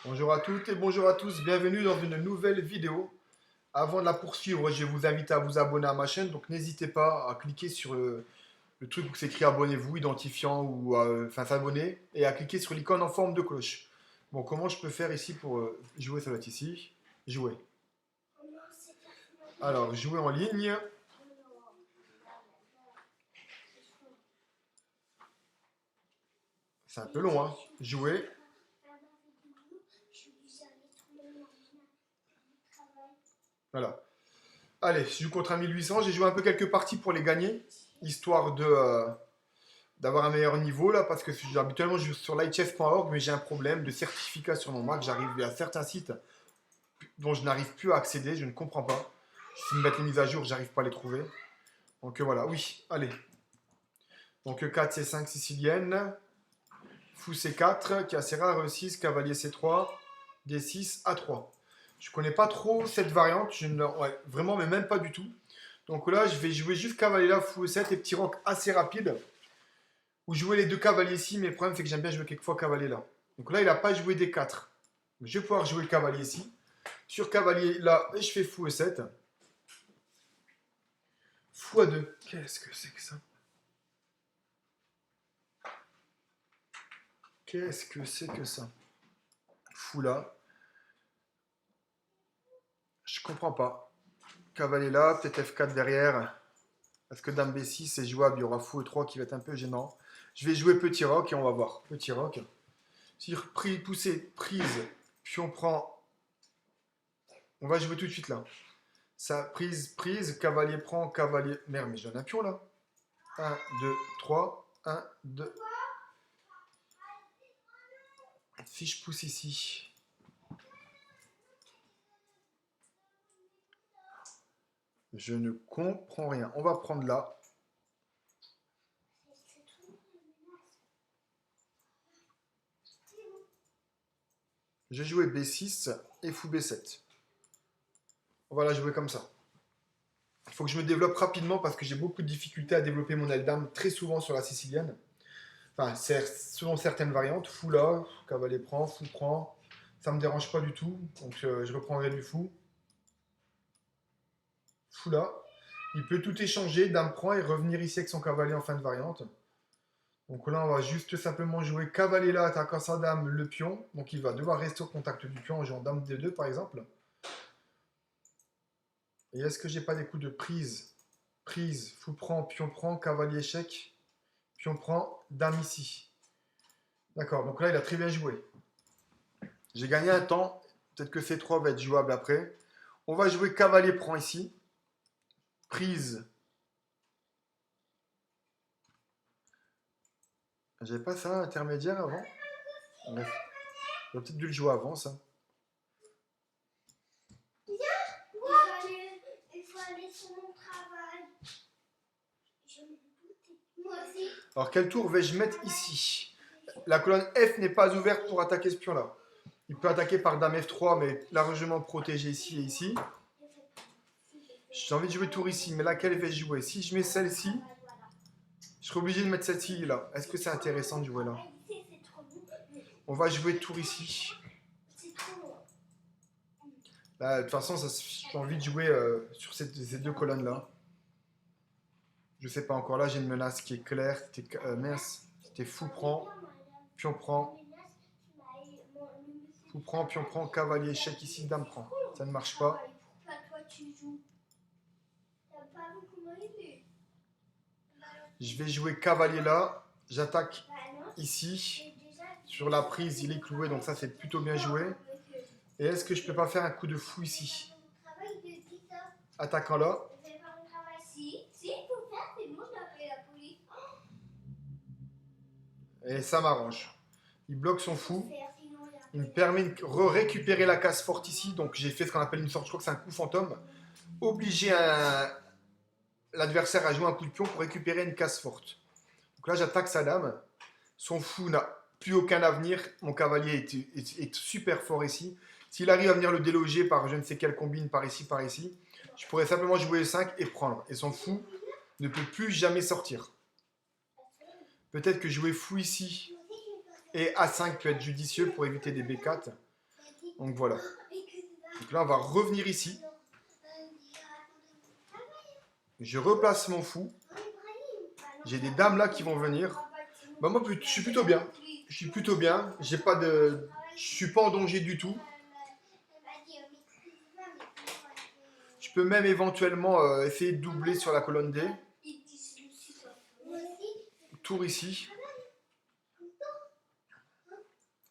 Bonjour à toutes et bonjour à tous, bienvenue dans une nouvelle vidéo. Avant de la poursuivre, je vous invite à vous abonner à ma chaîne, donc n'hésitez pas à cliquer sur le truc où c'est écrit abonnez-vous, identifiant ou enfin s'abonner, et à cliquer sur l'icône en forme de cloche. Bon, comment je peux faire ici pour jouer? Ça va être ici, jouer. Alors, jouer en ligne, c'est un peu long, hein. Jouer, voilà. Allez, je joue contre un 1800, j'ai joué un peu quelques parties pour les gagner, histoire de... d'avoir un meilleur niveau là parce que habituellement je joue sur lightchess.org mais j'ai un problème de certificat sur mon Mac. J'arrive à certains sites dont je n'arrive plus à accéder, je ne comprends pas. S'ils me mettent les mises à jour, j'arrive pas à les trouver. Donc voilà, oui, allez. Donc 4 C5 sicilienne, fou C4 qui est assez rare, E6, cavalier C3, D6, A3. Je connais pas trop cette variante, ouais, vraiment mais même pas du tout. Donc là, je vais jouer juste cavalier là, fou E7 et petit roc assez rapide. Ou jouer les deux cavaliers ici, mais le problème c'est que j'aime bien jouer quelquefois cavalier là. Donc là, il n'a pas joué D4. Je vais pouvoir jouer le cavalier ici. Sur cavalier là, je fais fou E7. Fou A2. Qu'est-ce que c'est que ça? Qu'est-ce que c'est que ça? Fou là. Je comprends pas. Cavalier là, peut-être F4 derrière. Parce que dame B6 c'est jouable, il y aura fou E3 qui va être un peu gênant. Je vais jouer petit roc et on va voir. Petit roc. Sur poussée, prise, puis on prend. On va jouer tout de suite là. Ça, prise, prise, cavalier prend, cavalier. Merde, mais j'ai un pion là. Un, 2, 3. Un, 2. Si je pousse ici. Je ne comprends rien. On va prendre là. J'ai joué B6 et fou B7. On va la jouer comme ça. Il faut que je me développe rapidement parce que j'ai beaucoup de difficultés à développer mon aile dame très souvent sur la sicilienne. Enfin, selon certaines variantes. Fou là, cavalier prend, fou prend. Ça me dérange pas du tout. Donc je reprendrai du fou. Fou là. Il peut tout échanger, dame prend et revenir ici avec son cavalier en fin de variante. Donc là, on va juste simplement jouer cavalier là, attaquant sa dame, le pion. Donc il va devoir rester au contact du pion en jouant dame D2 par exemple. Et est-ce que j'ai pas des coups de prise? Prise, fou prend, cavalier échec. Pion prend, dame ici. D'accord, donc là il a très bien joué. J'ai gagné un temps. Peut-être que C3 va être jouable après. On va jouer cavalier prend ici. Prise. J'avais pas ça intermédiaire avant? Bref. J'aurais peut-être dû le jouer avant ça. Alors quel tour vais-je mettre ici? La colonne F n'est pas ouverte pour attaquer ce pion-là. Il peut attaquer par dame F3, mais largement protégé ici et ici. J'ai envie de jouer tour ici, mais laquelle vais-je jouer? Si je mets celle-ci, je serai obligé de mettre celle-ci là. Est-ce que c'est intéressant de jouer là? On va jouer tour ici. Là, de toute façon, j'ai envie de jouer sur ces deux colonnes-là. Je sais pas encore. Là, j'ai une menace qui est claire. Mince. C'était fou prend, pion prend. Fou prend, pion prend, cavalier échec ici, dame prend. Ça ne marche pas. Je vais jouer cavalier là. J'attaque ici. Sur la prise, il est cloué, donc ça c'est plutôt bien joué. Et est-ce que je peux pas faire un coup de fou ici? Attaquant là. Et ça m'arrange. Il bloque son fou. Il me permet de récupérer la case forte ici. Donc j'ai fait ce qu'on appelle une sorte, je crois que c'est un coup fantôme. Obliger l'adversaire à jouer un coup de pion pour récupérer une case forte. Donc là j'attaque sa dame. Son fou n'a plus aucun avenir. Mon cavalier est super fort ici. S'il arrive à venir le déloger par je ne sais quelle combine, par ici, je pourrais simplement jouer le 5 et prendre. Et son fou ne peut plus jamais sortir. Peut-être que jouer fou ici et A5 peut être judicieux pour éviter des B4. Donc voilà. Donc là, on va revenir ici. Je replace mon fou. J'ai des dames là qui vont venir. Bah moi, je suis plutôt bien. Je suis plutôt bien. J'ai pas de... Je suis pas en danger du tout. Je peux même éventuellement essayer de doubler sur la colonne D. Tour ici.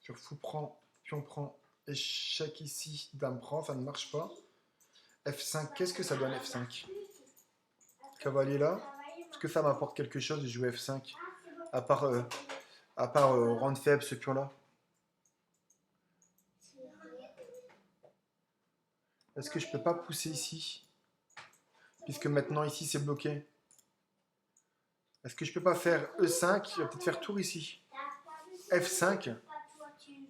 Sur fou prend, pion prend, échec ici, dame prend, ça ne marche pas. F5, qu'est-ce que ça donne F5? Cavalier là. Est-ce que ça m'apporte quelque chose de jouer F5? À part, rendre faible ce pion-là. Est-ce que je peux pas pousser ici? Puisque maintenant ici c'est bloqué. Est-ce que je peux pas faire E5? Je vais peut-être faire tour ici. F5.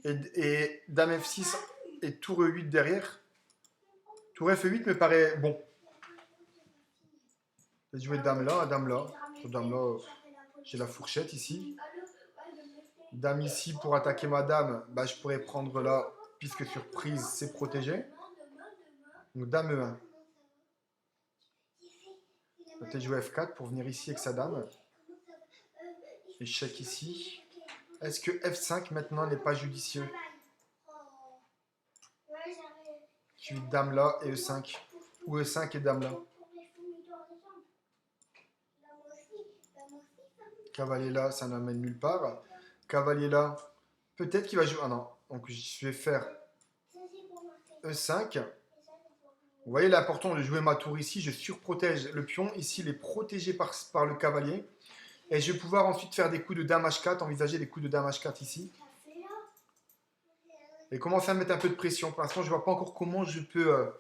Et dame F6 et tour E8 derrière. Tour F8 me paraît bon. Je vais jouer dame là, dame là. Sur dame là, j'ai la fourchette ici. Dame ici pour attaquer ma dame, bah, je pourrais prendre là, puisque sur prise c'est protégé. Donc dame E1. Peut-être jouer F4 pour venir ici avec sa dame. Échec ici. Est-ce que F5 maintenant n'est pas judicieux? Je suis dame là et E5. Ou E5 et dame là. Cavalier là, ça n'amène nulle part. Cavalier là, peut-être qu'il va jouer... Ah non, donc je vais faire E5. Vous voyez l'important de jouer ma tour ici, je surprotège le pion. Ici, il est protégé par le cavalier. Et je vais pouvoir ensuite faire des coups de dame H4, envisager des coups de dame H4 ici. Et commencer à mettre un peu de pression. Pour l'instant, je ne vois pas encore comment je peux...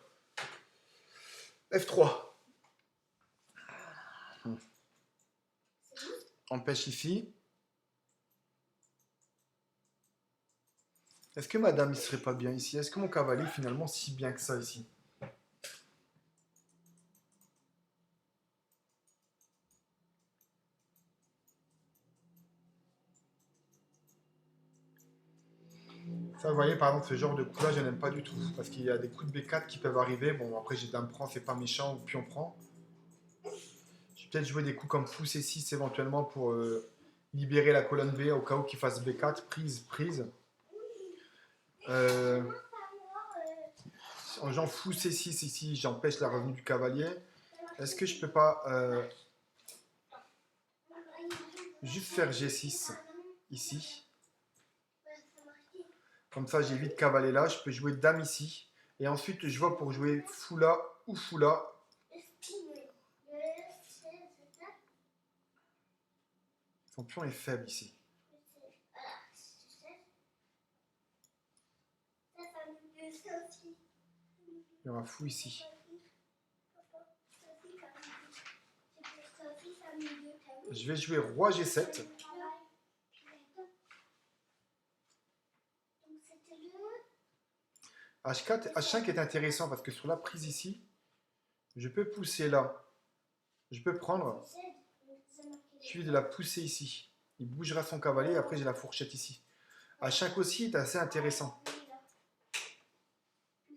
F3. Empêche ici. Est-ce que ma dame ne serait pas bien ici? Est-ce que mon cavalier finalement si bien que ça ici? Ça, vous voyez, par exemple, ce genre de coup-là, je n'aime pas du tout. Parce qu'il y a des coups de B4 qui peuvent arriver. Bon, après, j'ai dame prend, c'est pas méchant, ou pion prend. Je vais peut-être jouer des coups comme fou C6 éventuellement pour libérer la colonne B au cas où qu'il fasse B4, prise, prise. En jouant fou C6 ici, j'empêche la revenue du cavalier. Est-ce que je peux pas juste faire G6 ici? Comme ça, j'évite cavalier là. Je peux jouer dame ici. Et ensuite, je vois pour jouer fou là ou fou là. Son pion est faible ici. Il y aura fou ici. Je vais jouer roi G7. H4, H5 est intéressant parce que sur la prise ici, je peux pousser là. Je peux prendre. Je suis de la pousser ici. Il bougera son cavalier et après j'ai la fourchette ici. H5 aussi est assez intéressant. De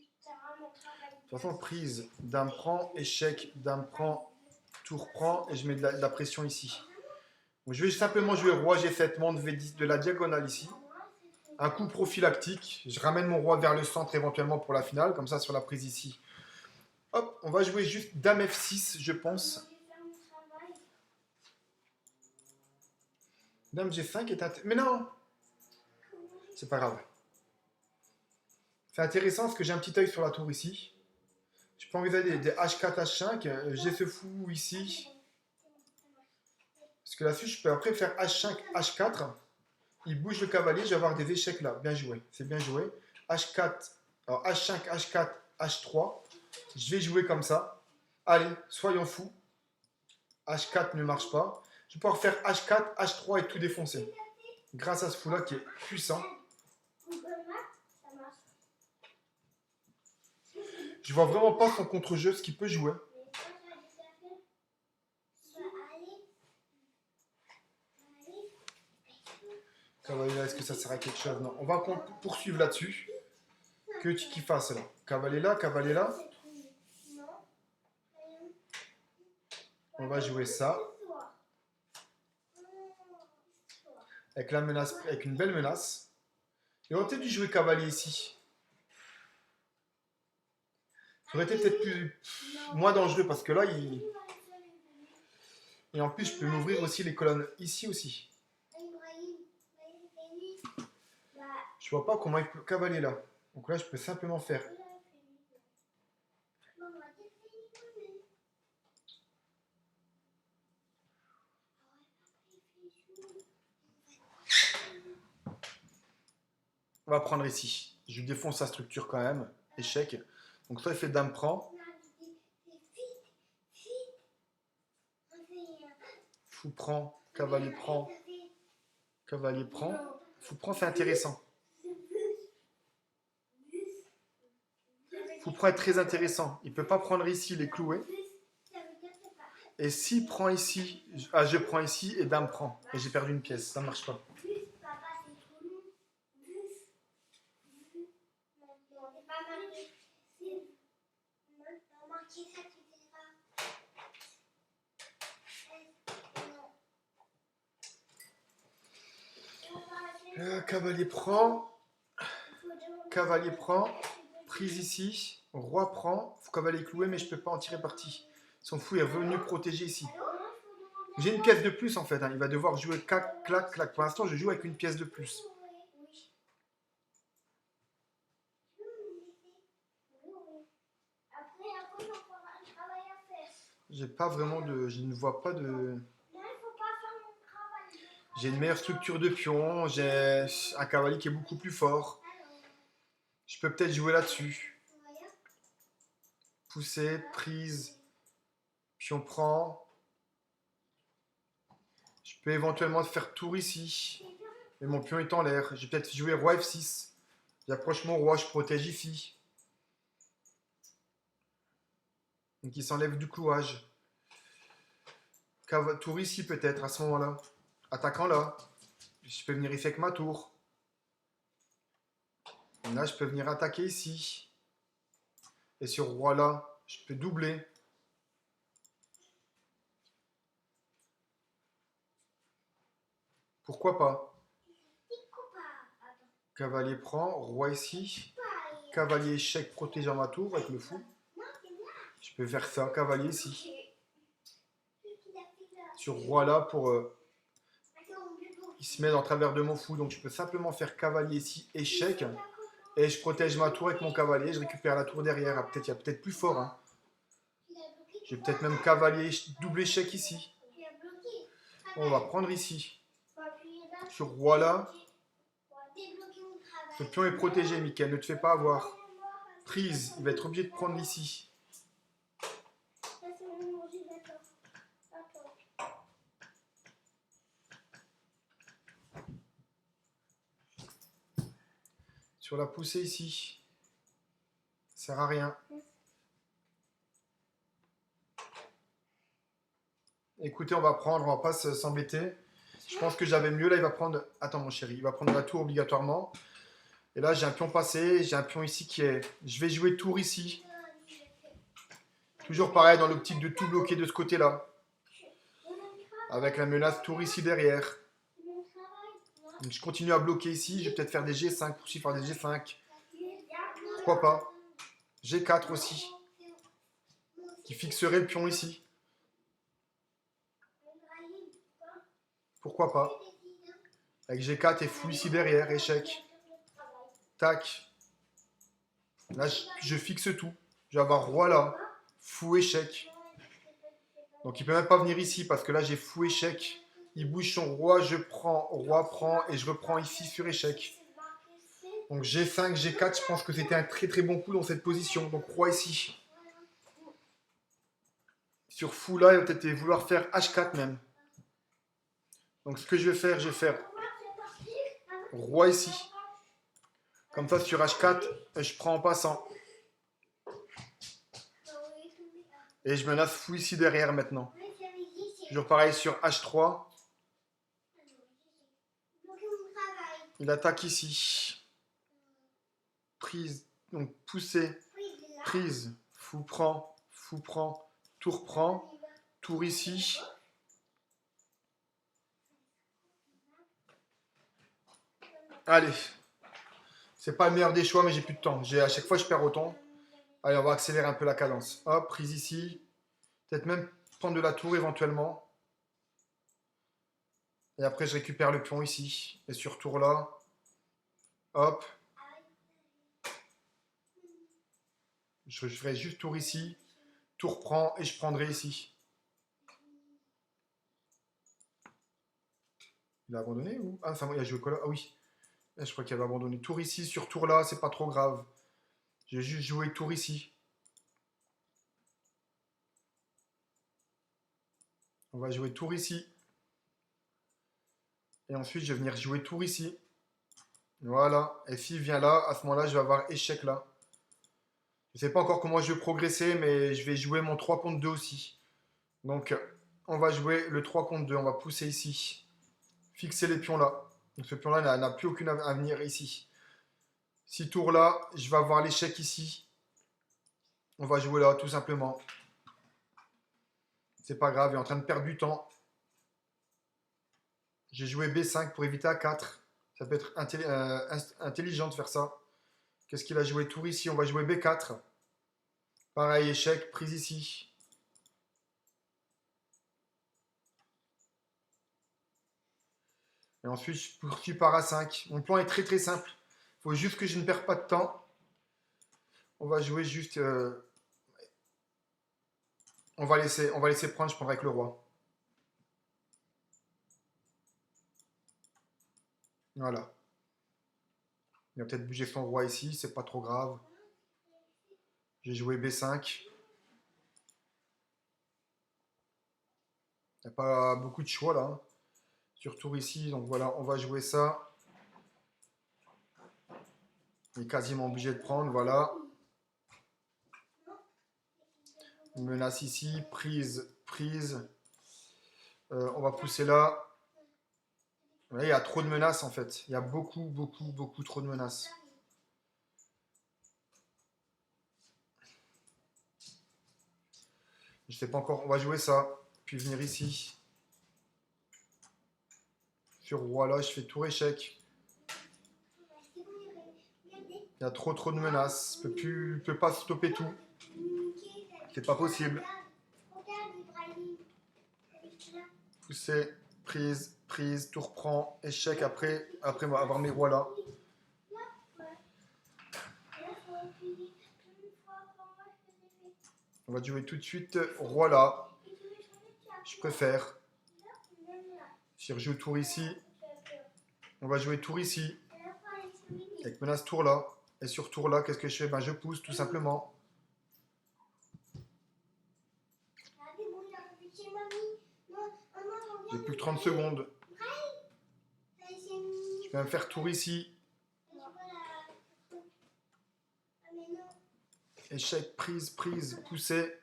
toute façon, prise, dame prend, échec, dame prend, tour prend et je mets de la pression ici. Donc, je vais simplement jouer roi G7, monde V10 de la diagonale ici. Un coup prophylactique. Je ramène mon roi vers le centre éventuellement pour la finale, comme ça sur la prise ici. Hop, on va jouer juste dame F6, je pense. Dame G5 est intéressant. Mais non! C'est pas grave. C'est intéressant parce que j'ai un petit œil sur la tour ici. Je peux envisager des H4, H5. J'ai ce fou ici. Parce que là-dessus, je peux après faire H5, H4. Il bouge le cavalier, je vais avoir des échecs là. Bien joué, c'est bien joué. H4, alors H5, H4, H3. Je vais jouer comme ça. Allez, soyons fous. H4 ne marche pas. Je vais pouvoir faire H4, H3 et tout défoncer. Grâce à ce fou là qui est puissant. Je vois vraiment pas son contre-jeu, ce qu'il peut jouer. Cavalier, est-ce que ça sert à quelque chose? Non, on va poursuivre là-dessus. Que tu qu'il fasse là. Cavalier là, cavalier là. On va jouer ça. Avec la menace, avec une belle menace. Et on aurait peut-être dû jouer cavalier ici. Ça aurait été peut-être moins dangereux parce que là, il... Et en plus, je peux m'ouvrir aussi les colonnes ici aussi. Je vois pas comment il peut cavalier là. Donc là, je peux simplement faire. On va prendre ici. Je lui défonce sa structure quand même. Échec. Donc ça, il fait dame prend. Fou prend. Cavalier prend. Cavalier prend. Fou prend, c'est intéressant. Fou prend est très intéressant. Il ne peut pas prendre ici, il est cloué. Et s'il prend ici, je prends ici et dame prend. Et j'ai perdu une pièce. Ça ne marche pas. Cavalier prend. Cavalier prend. Prise ici. Roi prend. Cavalier cloué, mais je ne peux pas en tirer parti. Son fou est revenu protéger ici. J'ai une pièce de plus en fait. Hein. Il va devoir jouer clac, clac, clac. Pour l'instant, je joue avec une pièce de plus. J'ai pas vraiment de. Je ne vois pas de. J'ai une meilleure structure de pion. J'ai un cavalier qui est beaucoup plus fort. Je peux peut-être jouer là-dessus. Pousser, prise. Pion prend. Je peux éventuellement faire tour ici. Mais mon pion est en l'air. Je vais peut-être jouer roi F6. J'approche mon roi, je protège ici. Donc il s'enlève du clouage. Tour ici peut-être à ce moment-là. Attaquant là. Je peux venir ici avec ma tour. Et là je peux venir attaquer ici. Et sur roi là, je peux doubler. Pourquoi pas? Cavalier prend, roi ici. Cavalier échec protégeant ma tour avec le fou. Je peux faire ça, cavalier ici. Sur roi là pour... il se met en travers de mon fou, donc je peux simplement faire cavalier ici, échec. Et je protège ma tour avec mon cavalier, je récupère la tour derrière. Ah, il y a peut-être plus fort. Hein. J'ai peut-être même cavalier, double échec ici. Bon, on va prendre ici. Sur roi là. Ce pion est protégé, Mickaël, ne te fais pas avoir. Prise, il va être obligé de prendre ici. Sur la poussée ici. Ça sert à rien. Écoutez, on va prendre, on va pas s'embêter. Je pense que j'avais mieux. Là, il va prendre... Attends, mon chéri, il va prendre la tour obligatoirement. Et là, j'ai un pion passé. J'ai un pion ici qui est... Je vais jouer tour ici. Toujours pareil, dans l'optique de tout bloquer de ce côté-là. Avec la menace tour ici derrière. Donc, je continue à bloquer ici. Je vais peut-être faire des G5 pour aussi faire des G5. Pourquoi pas? G4 aussi. Qui fixerait le pion ici. Pourquoi pas? Avec G4 et fou ici derrière, échec. Tac. Là, je fixe tout. Je vais avoir roi là. Fou, échec. Donc il peut même pas venir ici parce que là j'ai fou, échec. Il bouge son roi, je prends, roi prend et je reprends ici sur échec. Donc G5, G4, je pense que c'était un très très bon coup dans cette position. Donc roi ici. Sur fou là, il va peut-être vouloir faire H4 même. Donc ce que je vais faire roi ici. Comme ça sur H4, je prends en passant. Et je menace fou ici derrière maintenant. Toujours pareil sur H3. Il attaque ici. Prise. Donc pousser, prise, fou prend, tour prend, tour ici. Allez, c'est pas le meilleur des choix, mais j'ai plus de temps. À chaque fois, je perds autant. Allez, on va accélérer un peu la cadence. Hop, prise ici. Peut-être même prendre de la tour éventuellement. Et après, je récupère le pion ici. Et sur tour là. Hop. Je ferai juste tour ici. Tour prend et je prendrai ici. Il a abandonné ou? Ah, enfin, il a joué quoi là? Ah oui. Je crois qu'il avait abandonné. Tour ici, sur tour là, c'est pas trop grave. J'ai juste joué tour ici. On va jouer tour ici. Et ensuite, je vais venir jouer tour ici. Voilà. Et s'il vient là, à ce moment-là, je vais avoir échec là. Je ne sais pas encore comment je vais progresser, mais je vais jouer mon 3 contre 2 aussi. Donc, on va jouer le 3 contre 2. On va pousser ici. Fixer les pions là. Donc, ce pion-là n'a plus aucun avenir ici. Si tour là, je vais avoir l'échec ici. On va jouer là, tout simplement. C'est pas grave, il est en train de perdre du temps. J'ai joué B5 pour éviter A4. Ça peut être intelligent de faire ça. Qu'est-ce qu'il a joué? Tour ici, on va jouer B4. Pareil, échec, prise ici. Et ensuite, je poursuis par A5. Mon plan est très très simple. Il faut juste que je ne perds pas de temps. On va jouer juste... on va laisser prendre, je prendrai avec le roi. Voilà. Il va peut-être bouger son roi ici, c'est pas trop grave. J'ai joué B5. Il n'y a pas beaucoup de choix là. Sur tour ici, donc voilà, on va jouer ça. Il est quasiment obligé de prendre, voilà. Menace ici, prise, prise. On va pousser là. Là, il y a trop de menaces en fait. Il y a beaucoup trop de menaces. Je sais pas encore. On va jouer ça. Puis venir ici. Sur roi là, je fais tour échec. Il y a trop de menaces. Je peux pas stopper tout. C'est pas possible. Pousser, prise, prise, tour prend, échec après avoir mes rois là. On va jouer tout de suite roi là. Je préfère. Si je rejoue tour ici, on va jouer tour ici. Avec menace tour là. Et sur tour là, qu'est-ce que je fais? Ben, je pousse tout simplement. J'ai plus que 30 secondes. Je vais même faire tour ici. Échec, prise, prise, pousser.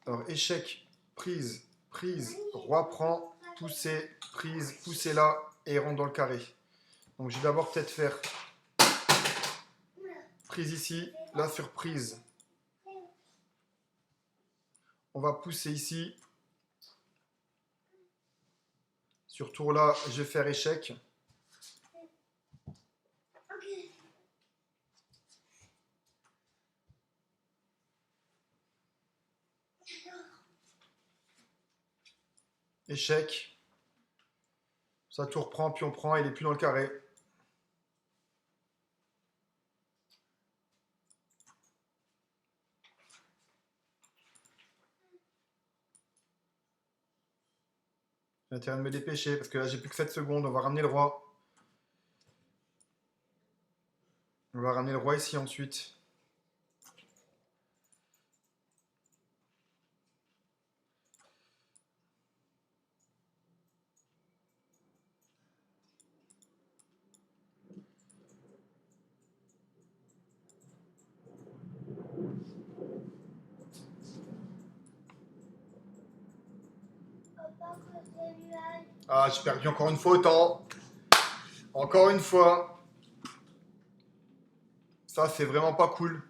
Alors, échec, prise, prise, roi prend, pousser, prise, pousser là et rentre dans le carré. Donc, je vais d'abord peut-être faire prise ici, la surprise. On va pousser ici. Sur tour là, je vais faire échec. Échec. Ça tour prend, puis on prend, il n'est plus dans le carré. J'ai intérêt de me dépêcher parce que là j'ai plus que 7 secondes. On va ramener le roi. On va ramener le roi ici ensuite. Ah, j'ai perdu encore une fois autant. Encore une fois. Ça, c'est vraiment pas cool.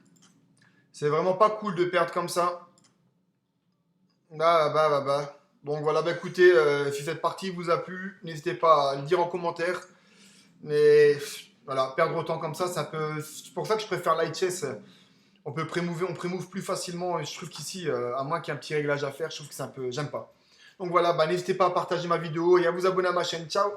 C'est vraiment pas cool de perdre comme ça. Bah. Donc voilà, bah écoutez, si cette partie vous a plu, n'hésitez pas à le dire en commentaire. Mais voilà, perdre autant comme ça, ça peut. C'est pour ça que je préfère Light Chess. On prémove plus facilement. Et je trouve qu'ici, à moins qu'il y ait un petit réglage à faire, je trouve que c'est un peu. J'aime pas. Donc voilà, bah, n'hésitez pas à partager ma vidéo et à vous abonner à ma chaîne. Ciao!